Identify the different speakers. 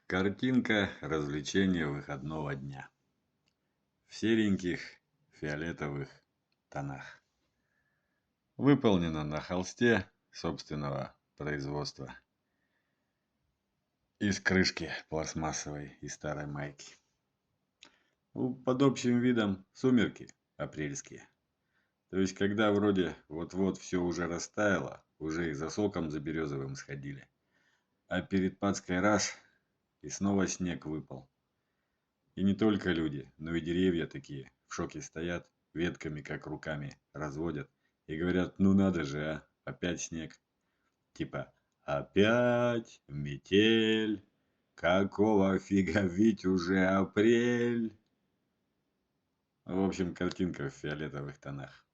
Speaker 1: Картинка развлечения выходного дня. В сереньких фиолетовых тонах. Выполнена на холсте собственного производства. Из крышки пластмассовой и старой майки. Под общим видом сумерки апрельские. То есть, когда вроде вот-вот все уже растаяло, уже и за соком за березовым сходили. А перед Пасхой раз, и снова снег выпал. И не только люди, но и деревья такие в шоке стоят, ветками как руками разводят и говорят: ну надо же, а, опять снег. Типа: опять метель, какого фига, ведь уже апрель. В общем, картинка в фиолетовых тонах.